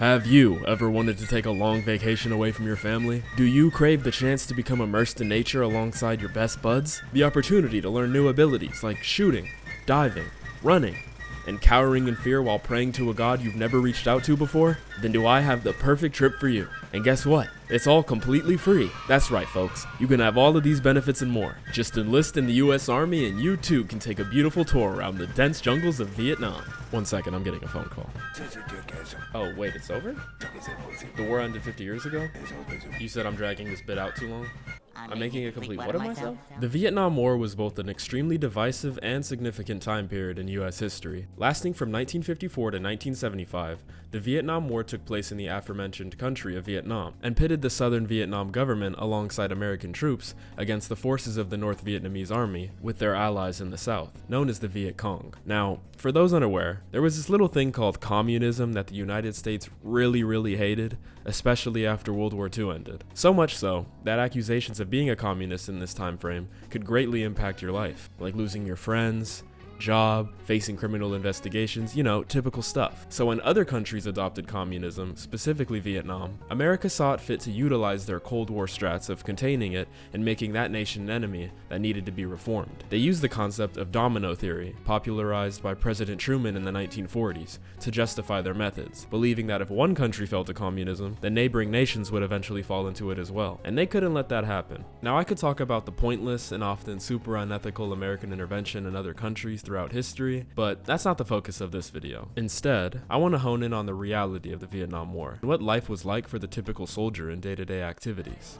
Have you ever wanted to take a long vacation away from your family? Do you crave the chance to become immersed in nature alongside your best buds? The opportunity to learn new abilities like shooting, diving, running, and cowering in fear while praying to a god you've never reached out to before? Then do I have the perfect trip for you. And guess what? It's all completely free. That's right, folks. You can have all of these benefits and more. Just enlist in the US Army and you too can take a beautiful tour around the dense jungles of Vietnam. 1 second, I'm getting a phone call. Oh, wait, it's over? The war ended 50 years ago? You said I'm dragging this bit out too long? I'm making a complete what of myself? The Vietnam War was both an extremely divisive and significant time period in US history. Lasting from 1954 to 1975, the Vietnam War took place in the aforementioned country of Vietnam, and pitted the southern Vietnam government alongside American troops against the forces of the North Vietnamese Army with their allies in the south, known as the Viet Cong. Now, for those unaware, there was this little thing called communism that the United States really hated, especially after World War II ended. So much so, that accusations of being a communist in this time frame could greatly impact your life, like losing your friends, job, facing criminal investigations, you know, typical stuff. So when other countries adopted communism, specifically Vietnam, America saw it fit to utilize their Cold War strats of containing it and making that nation an enemy that needed to be reformed. They used the concept of domino theory, popularized by President Truman in the 1940s, to justify their methods, believing that if one country fell to communism, then neighboring nations would eventually fall into it as well. And they couldn't let that happen. Now I could talk about the pointless and often super unethical American intervention in other countries throughout history, but that's not the focus of this video. Instead, I want to hone in on the reality of the Vietnam War and what life was like for the typical soldier in day-to-day activities.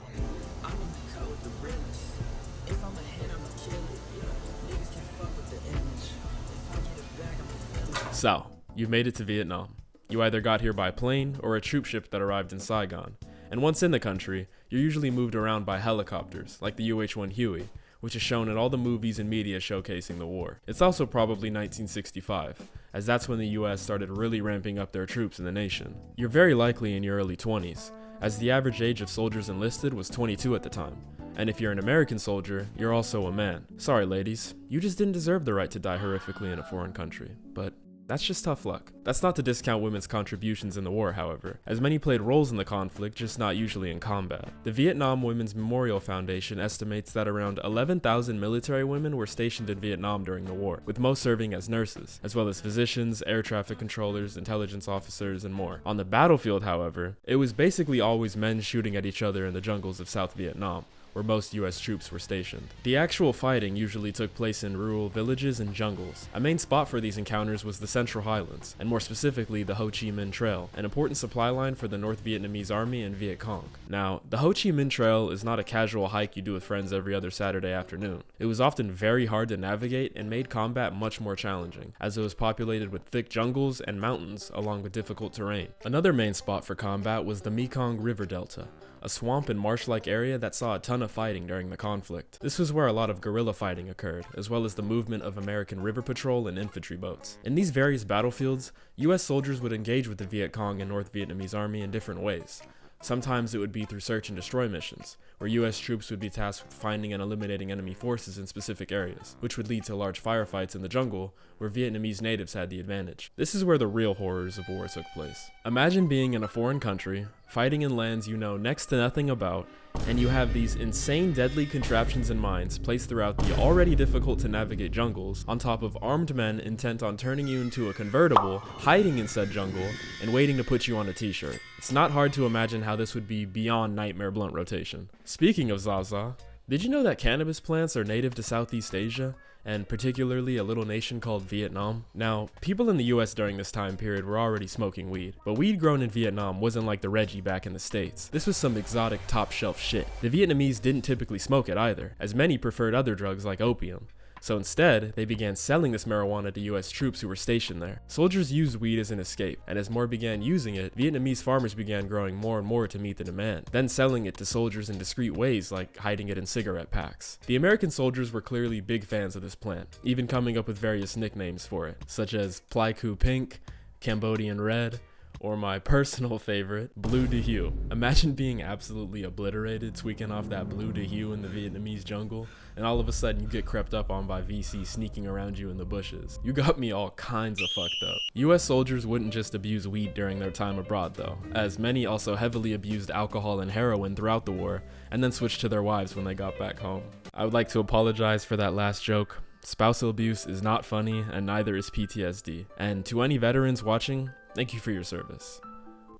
So, you've made it to Vietnam. You either got here by plane or a troop ship that arrived in Saigon. And once in the country, you're usually moved around by helicopters, like the UH-1 Huey, which is shown in all the movies and media showcasing the war. It's also probably 1965, as that's when the US started really ramping up their troops in the nation. You're very likely in your early 20s, as the average age of soldiers enlisted was 22 at the time. And if you're an American soldier, you're also a man. Sorry ladies, you just didn't deserve the right to die horrifically in a foreign country, but that's just tough luck. That's not to discount women's contributions in the war, however, as many played roles in the conflict, just not usually in combat. The Vietnam Women's Memorial Foundation estimates that around 11,000 military women were stationed in Vietnam during the war, with most serving as nurses, as well as physicians, air traffic controllers, intelligence officers, and more. On the battlefield, however, it was basically always men shooting at each other in the jungles of South Vietnam, where most US troops were stationed. The actual fighting usually took place in rural villages and jungles. A main spot for these encounters was the Central Highlands, and more specifically the Ho Chi Minh Trail, an important supply line for the North Vietnamese Army and Viet Cong. Now, the Ho Chi Minh Trail is not a casual hike you do with friends every other Saturday afternoon. It was often very hard to navigate and made combat much more challenging, as it was populated with thick jungles and mountains along with difficult terrain. Another main spot for combat was the Mekong River Delta, a swamp and marsh-like area that saw a ton of fighting during the conflict. This was where a lot of guerrilla fighting occurred, as well as the movement of American river patrol and infantry boats. In these various battlefields, US soldiers would engage with the Viet Cong and North Vietnamese Army in different ways. Sometimes it would be through search and destroy missions, where US troops would be tasked with finding and eliminating enemy forces in specific areas, which would lead to large firefights in the jungle, where Vietnamese natives had the advantage. This is where the real horrors of war took place. Imagine being in a foreign country, fighting in lands you know next to nothing about, and you have these insane deadly contraptions and mines placed throughout the already difficult to navigate jungles, on top of armed men intent on turning you into a convertible, hiding in said jungle, and waiting to put you on a t-shirt. It's not hard to imagine how this would be beyond nightmare blunt rotation. Speaking of Zaza, did you know that cannabis plants are native to Southeast Asia, and particularly a little nation called Vietnam? Now, people in the US during this time period were already smoking weed, but weed grown in Vietnam wasn't like the Reggie back in the States. This was some exotic top shelf shit. The Vietnamese didn't typically smoke it either, as many preferred other drugs like opium. So instead, they began selling this marijuana to US troops who were stationed there. Soldiers used weed as an escape, and as more began using it, Vietnamese farmers began growing more and more to meet the demand, then selling it to soldiers in discreet ways like hiding it in cigarette packs. The American soldiers were clearly big fans of this plant, even coming up with various nicknames for it, such as Pleiku Pink, Cambodian Red, Or my personal favorite, blue de hue. Imagine being absolutely obliterated, tweaking off that blue de hue in the Vietnamese jungle, and all of a sudden you get crept up on by VC sneaking around you in the bushes. You got me all kinds of fucked up. US soldiers wouldn't just abuse weed during their time abroad though, as many also heavily abused alcohol and heroin throughout the war, and then switched to their wives when they got back home. I would like to apologize for that last joke. Spousal abuse is not funny, and neither is PTSD. And to any veterans watching, thank you for your service.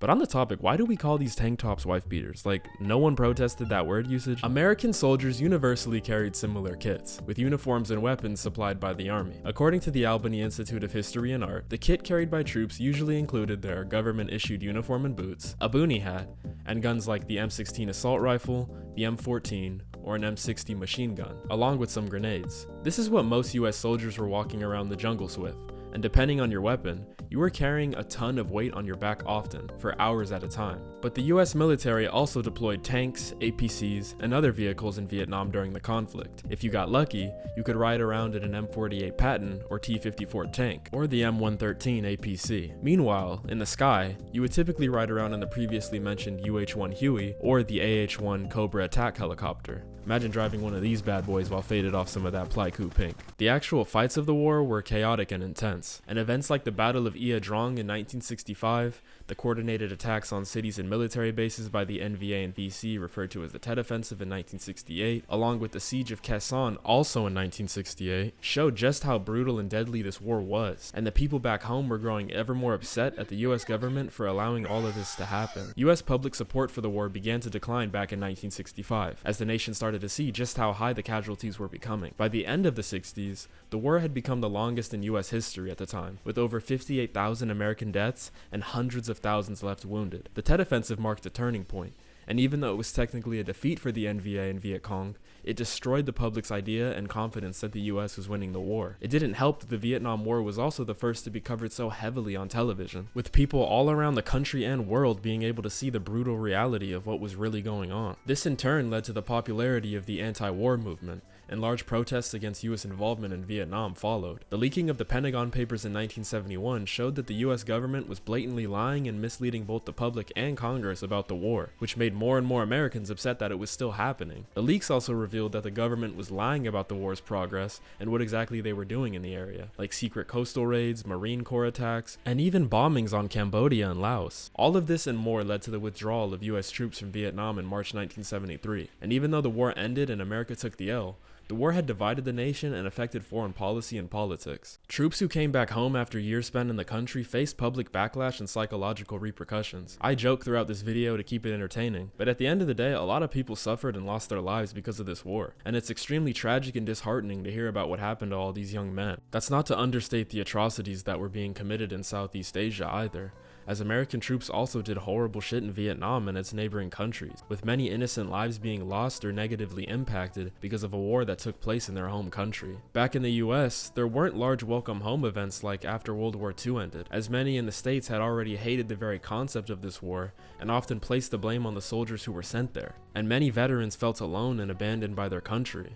But on the topic, why do we call these tank tops wife beaters? Like, no one protested that word usage? American soldiers universally carried similar kits, with uniforms and weapons supplied by the army. According to the Albany Institute of History and Art, the kit carried by troops usually included their government-issued uniform and boots, a boonie hat, and guns like the M16 assault rifle, the M14, or an M60 machine gun, along with some grenades. This is what most US soldiers were walking around the jungles with, and depending on your weapon, you were carrying a ton of weight on your back often, for hours at a time. But the US military also deployed tanks, APCs, and other vehicles in Vietnam during the conflict. If you got lucky, you could ride around in an M48 Patton or T-54 tank, or the M113 APC. Meanwhile, in the sky, you would typically ride around in the previously mentioned UH-1 Huey or the AH-1 Cobra attack helicopter. Imagine driving one of these bad boys while faded off some of that Plyco pink. The actual fights of the war were chaotic and intense, and events like the Battle of Ia Drong in 1965, the coordinated attacks on cities and military bases by the NVA and VC referred to as the Tet Offensive in 1968, along with the Siege of Khe Sanh also in 1968, showed just how brutal and deadly this war was, and the people back home were growing ever more upset at the US government for allowing all of this to happen. US public support for the war began to decline back in 1965, as the nation started to see just how high the casualties were becoming. By the end of the 60s, the war had become the longest in US history at the time, with over 58,000 American deaths and hundreds of thousands left wounded. The Tet Offensive marked a turning point, and even though it was technically a defeat for the NVA and Viet Cong, it destroyed the public's idea and confidence that the US was winning the war. It didn't help that the Vietnam War was also the first to be covered so heavily on television, with people all around the country and world being able to see the brutal reality of what was really going on. This in turn led to the popularity of the anti-war movement, and large protests against US involvement in Vietnam followed. The leaking of the Pentagon Papers in 1971 showed that the US government was blatantly lying and misleading both the public and Congress about the war, which made more and more Americans upset that it was still happening. The leaks also revealed that the government was lying about the war's progress and what exactly they were doing in the area, like secret coastal raids, Marine Corps attacks, and even bombings on Cambodia and Laos. All of this and more led to the withdrawal of US troops from Vietnam in March 1973, and even though the war ended and America took the L, the war had divided the nation and affected foreign policy and politics. Troops who came back home after years spent in the country faced public backlash and psychological repercussions. I joke throughout this video to keep it entertaining, but at the end of the day, a lot of people suffered and lost their lives because of this war, and it's extremely tragic and disheartening to hear about what happened to all these young men. That's not to understate the atrocities that were being committed in Southeast Asia either, as American troops also did horrible shit in Vietnam and its neighboring countries, with many innocent lives being lost or negatively impacted because of a war that took place in their home country. Back in the US, there weren't large welcome home events like after World War II ended, as many in the States had already hated the very concept of this war and often placed the blame on the soldiers who were sent there, and many veterans felt alone and abandoned by their country.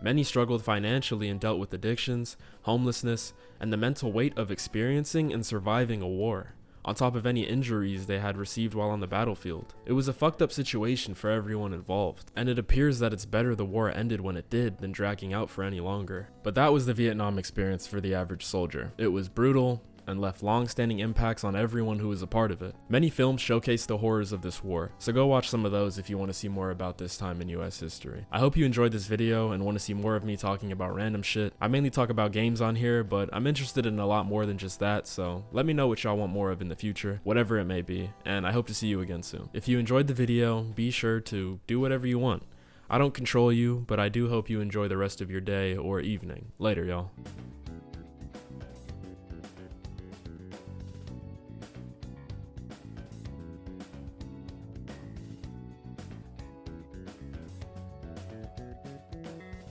Many struggled financially and dealt with addictions, homelessness, and the mental weight of experiencing and surviving a war, on top of any injuries they had received while on the battlefield. It was a fucked up situation for everyone involved, and it appears that it's better the war ended when it did than dragging out for any longer. But that was the Vietnam experience for the average soldier. It was brutal, and left long-standing impacts on everyone who was a part of it. Many films showcase the horrors of this war, so go watch some of those if you want to see more about this time in US history. I hope you enjoyed this video and want to see more of me talking about random shit. I mainly talk about games on here, but I'm interested in a lot more than just that, so let me know what y'all want more of in the future, whatever it may be, and I hope to see you again soon. If you enjoyed the video, be sure to do whatever you want. I don't control you, but I do hope you enjoy the rest of your day or evening. Later, y'all.